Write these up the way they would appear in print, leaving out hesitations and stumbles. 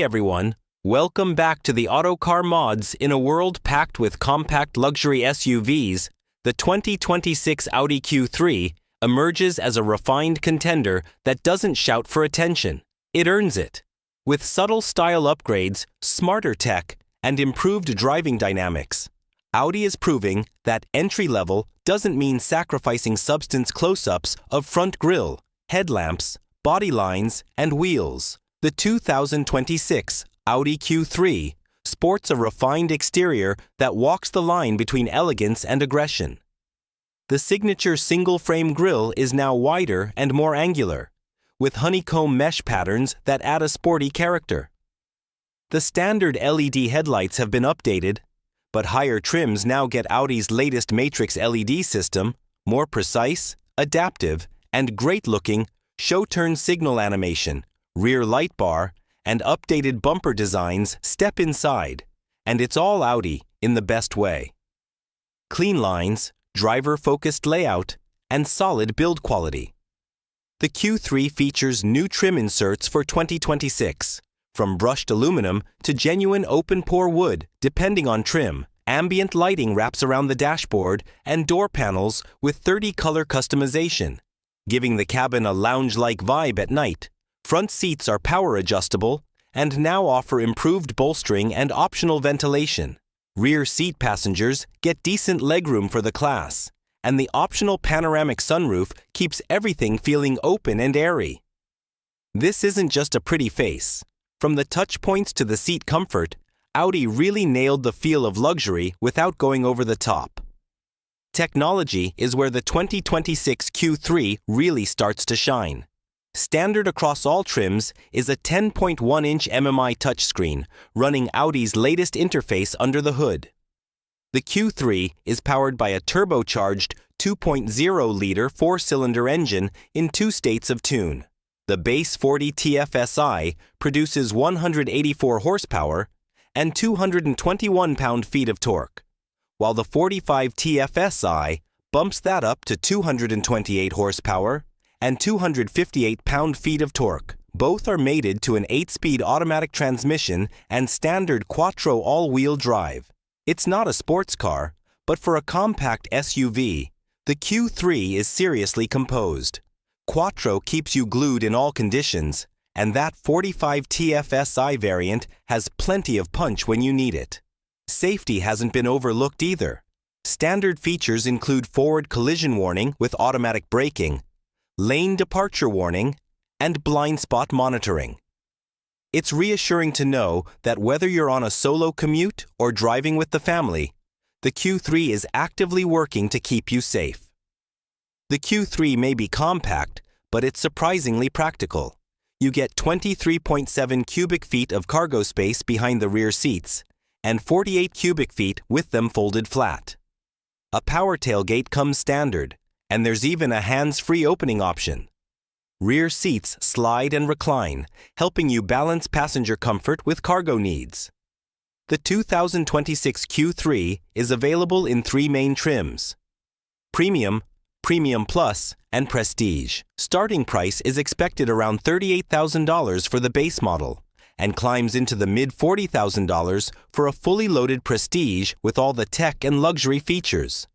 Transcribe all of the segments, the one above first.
everyone, welcome back to the Auto Car Mods. In a world packed with compact luxury SUVs, the 2026 Audi Q3 emerges as a refined contender that doesn't shout for attention. It earns it. With subtle style upgrades, smarter tech, and improved driving dynamics, Audi is proving that entry-level doesn't mean sacrificing substance close-ups of front grille, headlamps, body lines, and wheels. The 2026 Audi Q3 sports a refined exterior that walks the line between elegance and aggression. The signature single-frame grille is now wider and more angular, with honeycomb mesh patterns that add a sporty character. The standard LED headlights have been updated, but higher trims now get Audi's latest Matrix LED system, more precise, adaptive, and great-looking show-turn signal animation, rear light bar, and updated bumper designs. Step inside, and it's all Audi in the best way. Clean lines, driver-focused layout, and solid build quality. The Q3 features new trim inserts for 2026, from brushed aluminum to genuine open-pore wood, depending on trim. Ambient lighting wraps around the dashboard and door panels with 30-color customization, giving the cabin a lounge-like vibe at night. Front seats are power adjustable and now offer improved bolstering and optional ventilation. Rear seat passengers get decent legroom for the class, and the optional panoramic sunroof keeps everything feeling open and airy. This isn't just a pretty face. From the touch points to the seat comfort, Audi really nailed the feel of luxury without going over the top. Technology is where the 2026 Q3 really starts to shine. Standard across all trims is a 10.1-inch MMI touchscreen running Audi's latest interface under the hood. The Q3 is powered by a turbocharged 2.0-liter four-cylinder engine in 2 states of tune. The base 40 TFSI produces 184 horsepower and 221 pound-feet of torque, while the 45 TFSI bumps that up to 228 horsepower and 258 pound-feet of torque. Both are mated to an 8-speed automatic transmission and standard quattro all-wheel drive. It's not a sports car, but for a compact SUV, the Q3 is seriously composed. Quattro keeps you glued in all conditions, and that 45 TFSI variant has plenty of punch when you need it. Safety hasn't been overlooked either. Standard features include forward collision warning with automatic braking, lane departure warning, and blind spot monitoring. It's reassuring to know that whether you're on a solo commute or driving with the family, the Q3 is actively working to keep you safe. The Q3 may be compact, but it's surprisingly practical. You get 23.7 cubic feet of cargo space behind the rear seats, and 48 cubic feet with them folded flat. A power tailgate comes standard, and there's even a hands-free opening option. Rear seats slide and recline, helping you balance passenger comfort with cargo needs. The 2026 Q3 is available in 3 main trims: Premium, Premium Plus, and Prestige. Starting price is expected around $38,000 for the base model, and climbs into the mid-$40,000 for a fully loaded Prestige with all the tech and luxury features.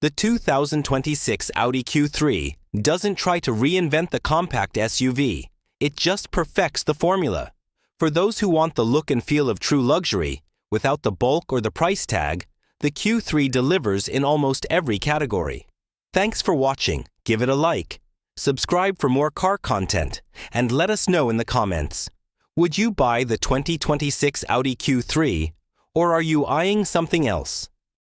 The 2026 Audi Q3 doesn't try to reinvent the compact SUV. It just perfects the formula. For those who want the look and feel of true luxury, without the bulk or the price tag, the Q3 delivers in almost every category. Thanks for watching. Give it a like, subscribe for more car content, and let us know in the comments. Would you buy the 2026 Audi Q3, or are you eyeing something else?